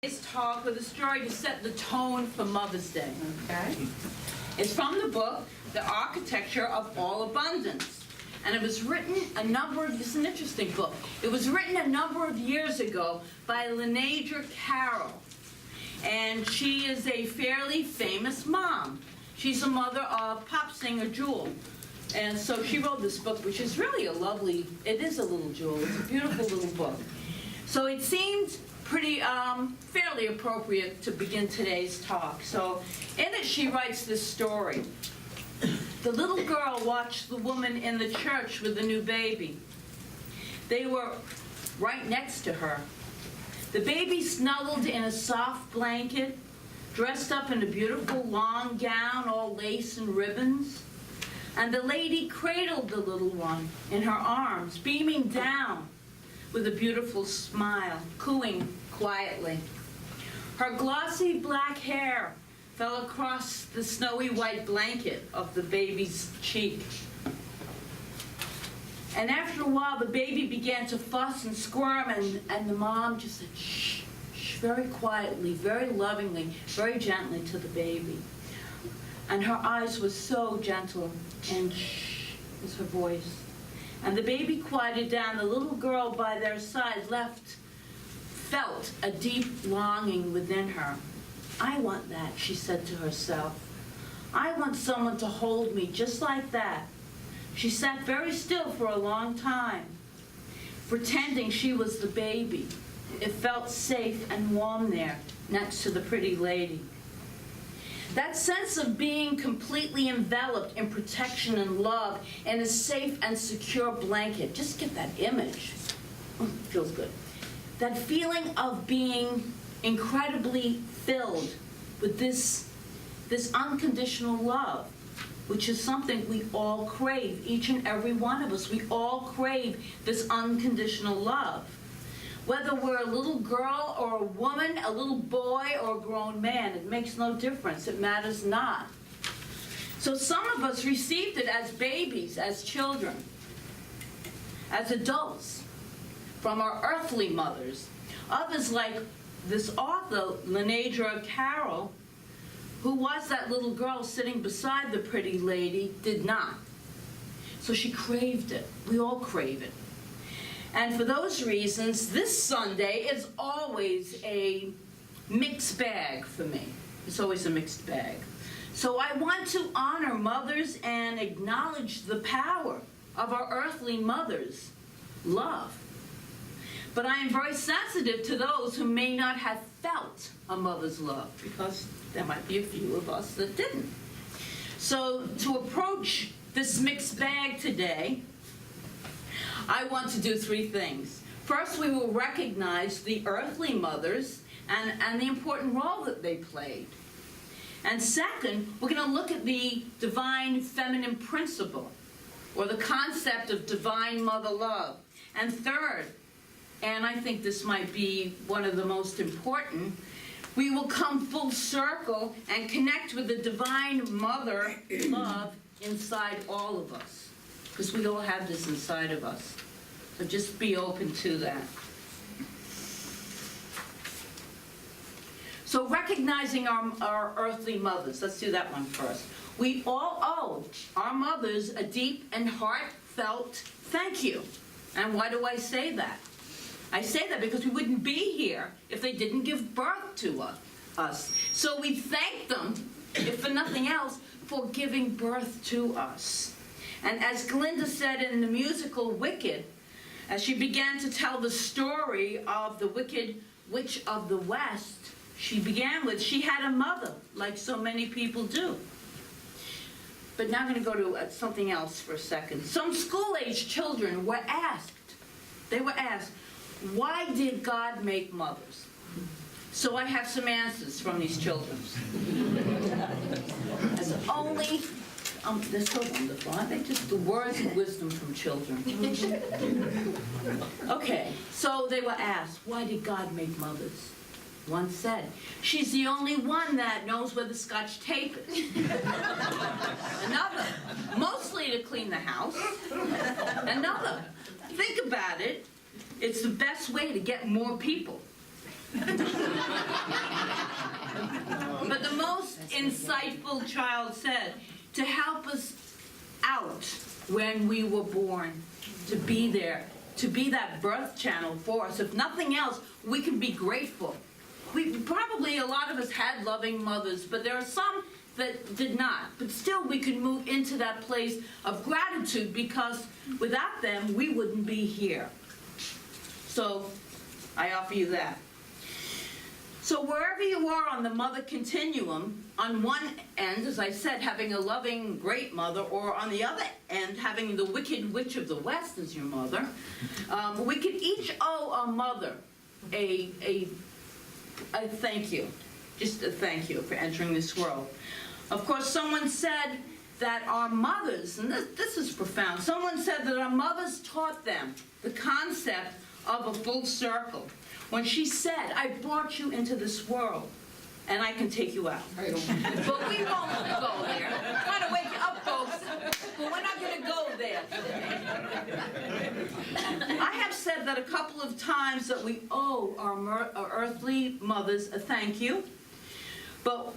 Today's talk with a story to set the tone for Mother's Day. Okay. It's from the book, The Architecture of All Abundance. And it was written it's an interesting book. It was written a number of years ago by Margaret Palagye. And she is a fairly famous mom. She's a mother of pop singer Jewel. And so she wrote this book, which is really it is a little jewel. It's a beautiful little book. So it seemed pretty fairly appropriate to begin today's talk. So in it she writes this story. The little girl watched the woman in the church with the new baby. They were right next to her. The baby snuggled in a soft blanket, dressed up in a beautiful long gown, all lace and ribbons. And the lady cradled the little one in her arms, beaming down with a beautiful smile, cooing quietly. Her glossy black hair fell across the snowy white blanket of the baby's cheek. And after a while, the baby began to fuss and squirm, and the mom just said, shh, shh, very quietly, very lovingly, very gently to the baby. And her eyes were so gentle, and shh was her voice. And the baby quieted down. The little girl by their side felt a deep longing within her. I want that, she said to herself. I want someone to hold me just like that. She sat very still for a long time, pretending she was the baby. It felt safe and warm there, next to the pretty lady. That sense of being completely enveloped in protection and love in a safe and secure blanket. Just get that image. Feels good. That feeling of being incredibly filled with this unconditional love, which is something we all crave, each and every one of us. We all crave this unconditional love. Whether we're a little girl or a woman, a little boy or a grown man, it makes no difference. It matters not. So some of us received it as babies, as children, as adults, from our earthly mothers. Others, like this author, Margaret Palagye, who was that little girl sitting beside the pretty lady, did not. So she craved it. We all crave it. And for those reasons, this Sunday is always a mixed bag for me. It's always a mixed bag. So I want to honor mothers and acknowledge the power of our earthly mothers' love. But I am very sensitive to those who may not have felt a mother's love, because there might be a few of us that didn't. So to approach this mixed bag today, I want to do three things. First, we will recognize the earthly mothers and the important role that they played. And second, we're going to look at the divine feminine principle, or the concept of divine mother love. And third, and I think this might be one of the most important, we will come full circle and connect with the divine mother love inside all of us. Because we all have this inside of us. So just be open to that. So recognizing our earthly mothers. Let's do that one first. We all owe our mothers a deep and heartfelt thank you. And why do I say that? I say that because we wouldn't be here if they didn't give birth to us. So we thank them, if for nothing else, for giving birth to us. And as Glinda said in the musical Wicked, as she began to tell the story of the Wicked Witch of the West, she began with, she had a mother, like so many people do. But now I'm going to go to something else for a second. Some school-age children were asked, why did God make mothers? So I have some answers from these children. As only they're so wonderful, aren't they? Just the words of wisdom from children. Okay, so they were asked, why did God make mothers? One said, she's the only one that knows where the Scotch tape is. Another, mostly to clean the house. Another, think about it, it's the best way to get more people. But the most insightful child said, to help us out when we were born, to be there, to be that birth channel for us. If nothing else, we can be grateful. Probably a lot of us had loving mothers, but there are some that did not. But still, we could move into that place of gratitude, because without them, we wouldn't be here. So I offer you that. So wherever you are on the mother continuum, on one end, as I said, having a loving, great mother, or on the other end, having the wicked witch of the West as your mother, we could each owe our mother a thank you. Just a thank you for entering this world. Of course, someone said that our mothers, and this is profound, someone said that our mothers taught them the concept of a full circle. When she said, I brought you into this world, and I can take you out. But we won't go there. I'm trying to wake you up, folks, but we're not going to go there today. I have said that a couple of times that we owe our earthly mothers a thank you, but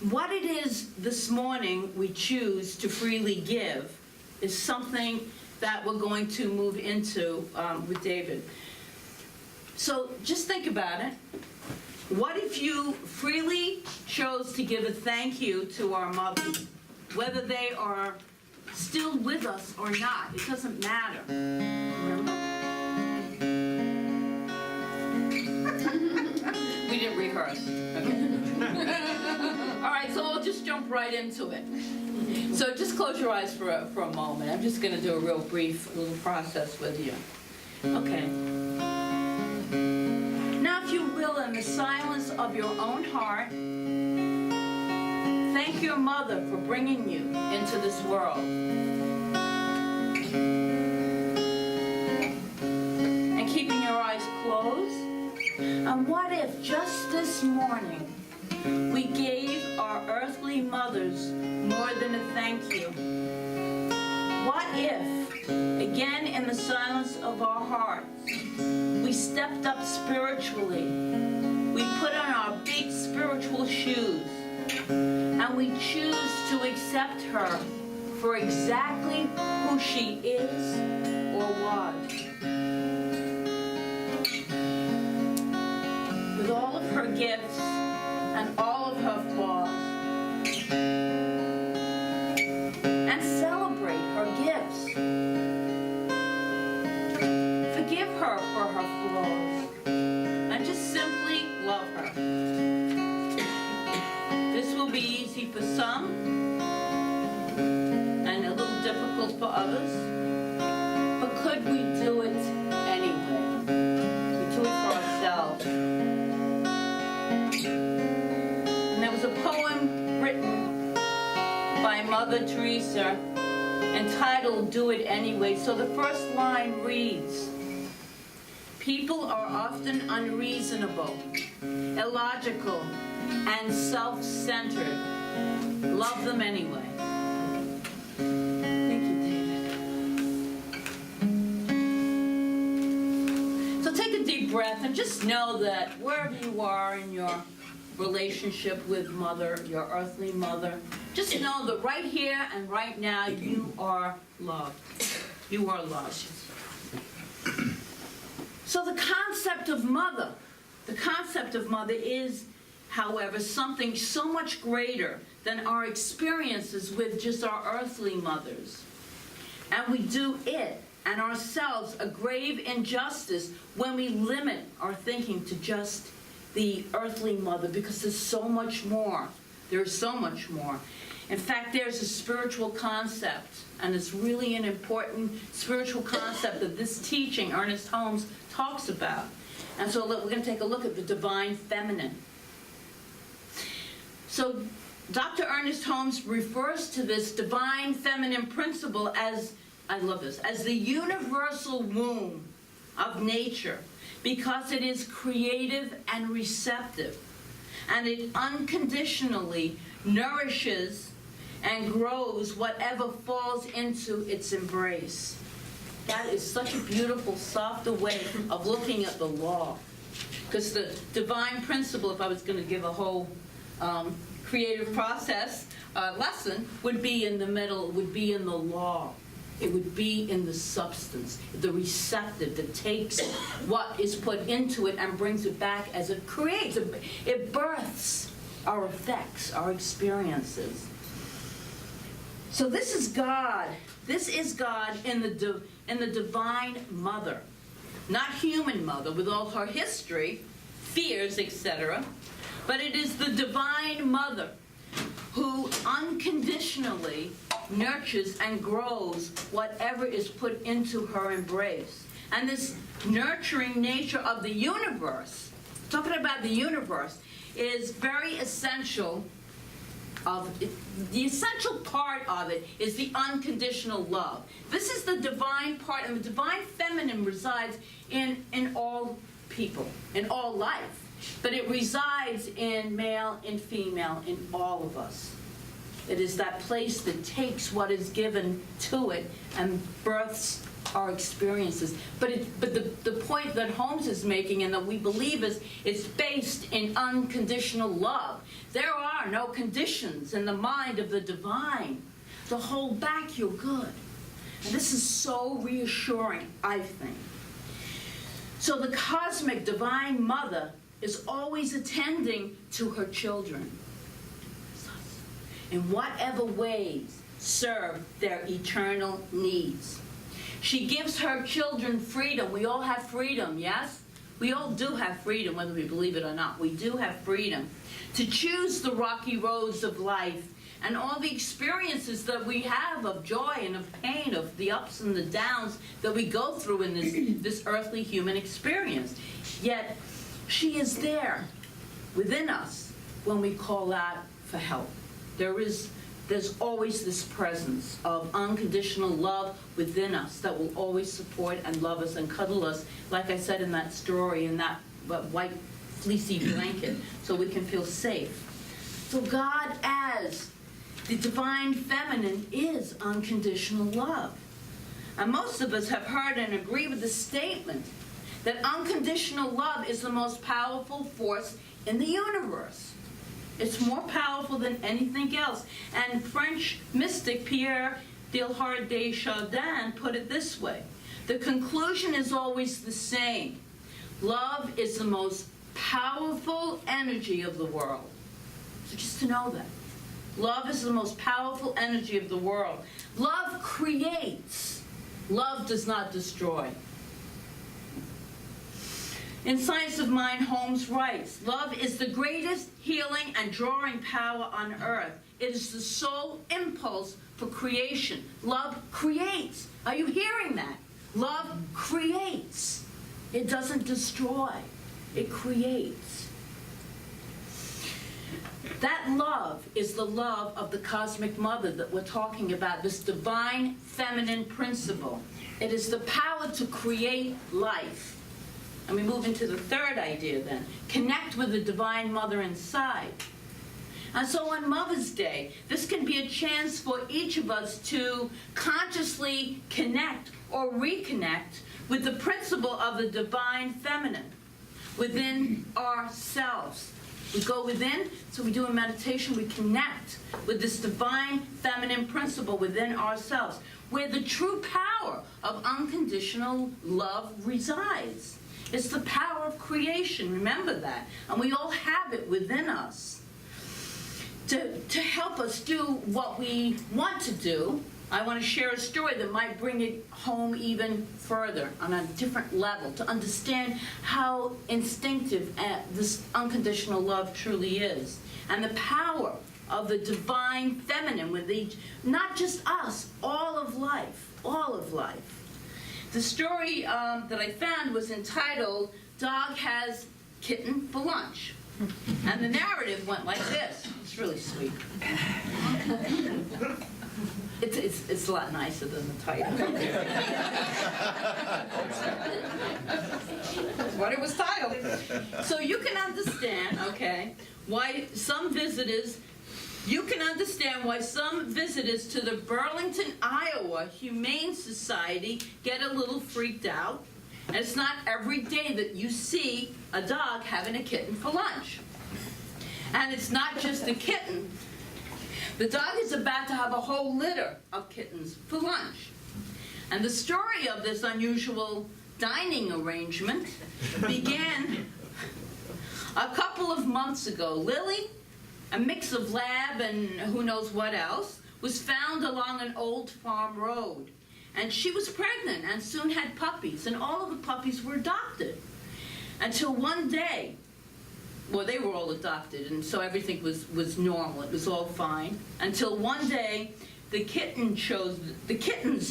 what it is this morning we choose to freely give is something that we're going to move into with David. So just think about it. What if you freely chose to give a thank you to our mothers, whether they are still with us or not? It doesn't matter. Remember? We didn't rehearse. Okay. All right, so we'll just jump right into it. So just close your eyes for a moment. I'm just going to do a real brief little process with you. Okay. Now, if you will, in the silence of your own heart, thank your mother for bringing you into this world. And keeping your eyes closed. And what if just this morning we gave our earthly mothers more than a thank you? What if, again in the silence of our hearts, we stepped up spiritually, we put on our big spiritual shoes, and we choose to accept her for exactly who she is or was? With all of her gifts and all of her flaws, and celebrate her gifts. Forgive her for her flaws, and just simply love her. This will be easy for some, and a little difficult for others, but could we do it anyway? We do it for ourselves. And there was a poem written by Mother Teresa entitled Do It Anyway. So the first line reads, people are often unreasonable, illogical, and self-centered. Love them anyway. Thank you, David. So take a deep breath and just know that wherever you are in your relationship with mother, your earthly mother, just know that right here and right now you are loved. You are loved. So the concept of mother is, however, something so much greater than our experiences with just our earthly mothers. And we do it and ourselves a grave injustice when we limit our thinking to just the earthly mother, because there's so much more. There's so much more. In fact, there's a spiritual concept, and it's really an important spiritual concept that this teaching, Ernest Holmes, talks about. And so we're going to take a look at the divine feminine. So Dr. Ernest Holmes refers to this divine feminine principle as, I love this, as the universal womb of nature, because it is creative and receptive, and it unconditionally nourishes and grows whatever falls into its embrace. That is such a beautiful, softer way of looking at the law. Because the divine principle, if I was going to give a whole creative process lesson, would be in the middle, would be in the law. It would be in the substance, the receptive that takes what is put into it and brings it back as it creates. It births our effects, our experiences. So this is God. This is God in the divine mother. Not human mother with all her history, fears, etc. But it is the divine mother who unconditionally nurtures and grows whatever is put into her embrace. And this nurturing nature of the universe, talking about the universe, is very essential. The essential part of it is the unconditional love. This is the divine part, and the divine feminine resides in all people, in all life. But it resides in male and female, in all of us. It is that place that takes what is given to it and births our experiences. But the point that Holmes is making and that we believe is it's based in unconditional love. There are no conditions in the mind of the divine to hold back your good. And this is so reassuring, I think. So the cosmic divine mother is always attending to her children in whatever ways serve their eternal needs. She gives her children freedom. We all have freedom, yes? We all do have freedom, whether we believe it or not. We do have freedom to choose the rocky roads of life and all the experiences that we have of joy and of pain, of the ups and the downs that we go through in this earthly human experience. Yet, she is there within us when we call out for help. There's always this presence of unconditional love within us that will always support and love us and cuddle us, like I said in that story, in that white fleecy blanket, so we can feel safe. So God, as the divine feminine, is unconditional love. And most of us have heard and agree with the statement that unconditional love is the most powerful force in the universe. It's more powerful than anything else. And French mystic Pierre Teilhard de Chardin put it this way: the conclusion is always the same. Love is the most powerful energy of the world. So just to know that. Love is the most powerful energy of the world. Love creates. Love does not destroy. In Science of Mind, Holmes writes, love is the greatest healing and drawing power on earth. It is the sole impulse for creation. Love creates. Are you hearing that? Love creates. It doesn't destroy. It creates. That love is the love of the cosmic mother that we're talking about, this divine feminine principle. It is the power to create life. And we move into the third idea then. Connect with the divine mother inside. And so on Mother's Day, this can be a chance for each of us to consciously connect or reconnect with the principle of the divine feminine within ourselves. We go within, so we do a meditation, we connect with this divine feminine principle within ourselves, where the true power of unconditional love resides. It's the power of creation, remember that. And we all have it within us. To help us do what we want to do, I want to share a story that might bring it home even further on a different level, to understand how instinctive this unconditional love truly is, and the power of the divine feminine with each, not just us, all of life, all of life. The story that I found was entitled, Dog Has Kitten for Lunch. And the narrative went like this. It's really sweet. It's a lot nicer than the title. That's what it was titled. So you can understand, okay, why some visitors to the Burlington, Iowa Humane Society get a little freaked out And it's not every day that you see a dog having a kitten for lunch. And it's not just a kitten. The dog is about to have a whole litter of kittens for lunch. And the story of this unusual dining arrangement began a couple of months ago. Lily, a mix of lab and who knows what else, was found along an old farm road. And she was pregnant and soon had puppies, and all of the puppies were adopted. Until one day, well, they were all adopted, and so everything was normal. It was all fine. Until one day, the kittens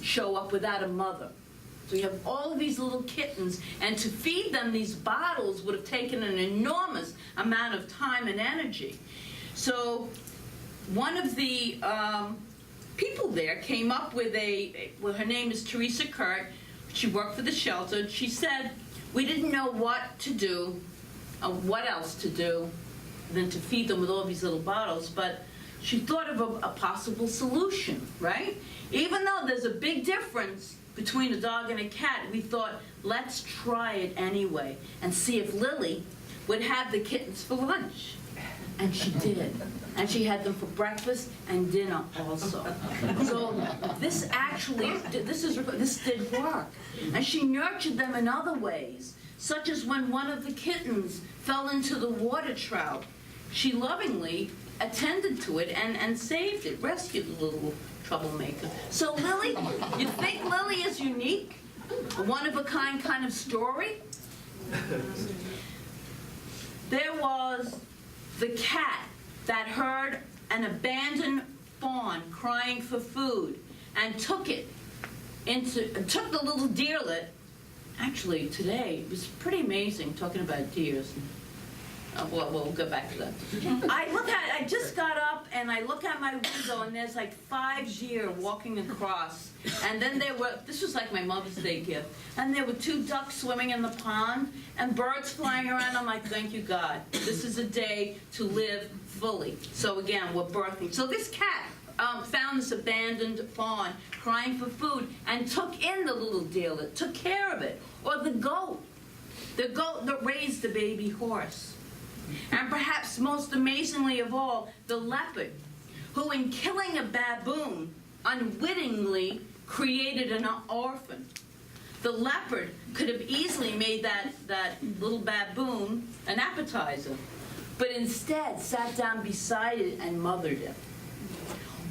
show up without a mother. So you have all of these little kittens, and to feed them these bottles would have taken an enormous amount of time and energy. So one of the people there came up with well, her name is Teresa Kurt. She worked for the shelter. She said, we didn't know what to do, what else to do than to feed them with all these little bottles, but she thought of a possible solution, right? Even though there's a big difference between a dog and a cat, we thought, let's try it anyway and see if Lily would have the kittens for lunch. And she did. And she had them for breakfast and dinner also. So this did work. And she nurtured them in other ways, such as when one of the kittens fell into the water trout, she lovingly attended to it and saved it, rescued the little troublemaker. So Lily, you think Lily is unique? A one-of-a-kind kind of story? There was the cat that heard an abandoned fawn crying for food and took the little deerlet. Actually, today, it was pretty amazing talking about deers. Well, we'll go back to that. I just got up and I look out my window and there's like 5 deer walking across. And then this was like my Mother's Day gift. And there were 2 ducks swimming in the pond and birds flying around. I'm like, thank you, God. This is a day to live fully. So again, we're birthing. So this cat found this abandoned fawn crying for food and took in the little deerlet, took care of it. Or the goat that raised the baby horse. And perhaps most amazingly of all, the leopard, who in killing a baboon unwittingly created an orphan. The leopard could have easily made that little baboon an appetizer, but instead sat down beside it and mothered it.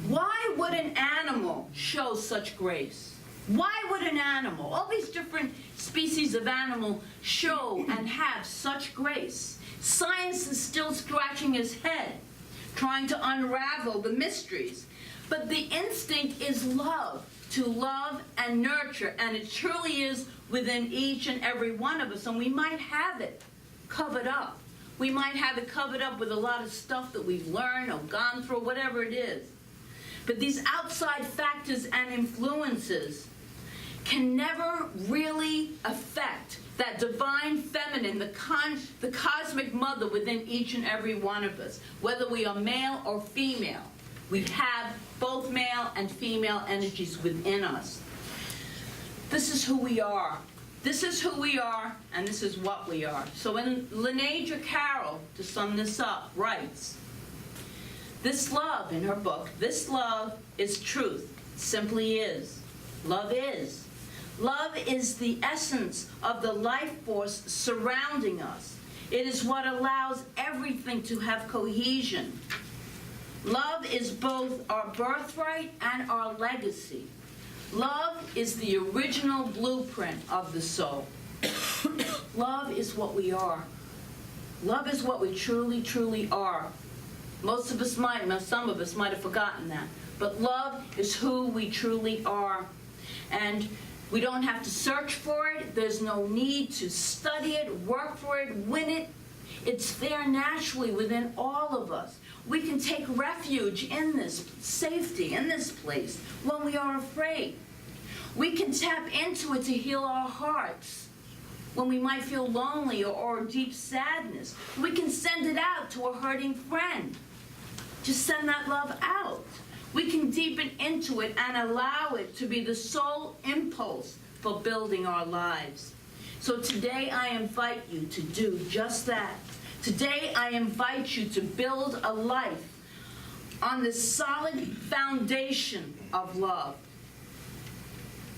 Why would an animal show such grace? Why would an animal, all these different species of animal, show and have such grace? Science is still scratching its head, trying to unravel the mysteries. But the instinct is love, to love and nurture, and it truly is within each and every one of us. And we might have it covered up. We might have it covered up with a lot of stuff that we've learned or gone through, whatever it is. But these outside factors and influences can never really affect that divine feminine, the cosmic mother within each and every one of us, whether we are male or female. We have both male and female energies within us. This is who we are. This is who we are, and this is what we are. So when Lenaja Carroll, to sum this up, writes, this love, in her book, this love is truth. It simply is. Love is. Love is the essence of the life force surrounding us. It is what allows everything to have cohesion. Love is both our birthright and our legacy. Love is the original blueprint of the soul. Love is what we are. Love is what we truly, truly are. Some of us might have forgotten that. But love is who we truly are. And we don't have to search for it. There's no need to study it, work for it, win it. It's there naturally within all of us. We can take refuge in this safety, in this place, when we are afraid. We can tap into it to heal our hearts when we might feel lonely or deep sadness. We can send it out to a hurting friend. Just send that love out. We can deepen into it and allow it to be the sole impulse for building our lives. So today I invite you to do just that. Today I invite you to build a life on the solid foundation of love.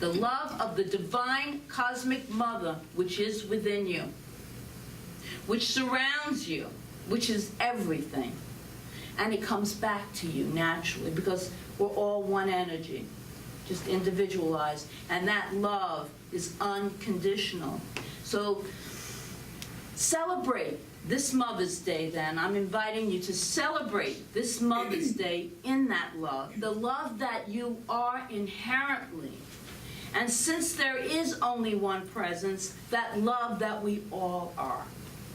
The love of the divine cosmic mother which is within you, which surrounds you, which is everything. And it comes back to you naturally because we're all one energy, just individualized. And that love is unconditional. So celebrate this Mother's Day then. I'm inviting you to celebrate this Mother's Day in that love, the love that you are inherently. And since there is only one presence, that love that we all are.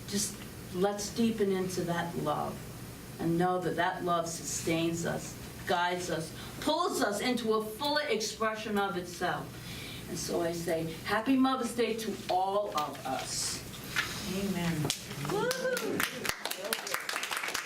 Just let's deepen into that love and know that that love sustains us, guides us, pulls us into a fuller expression of itself. And so I say, Happy Mother's Day to all of us. Amen. Woo-hoo.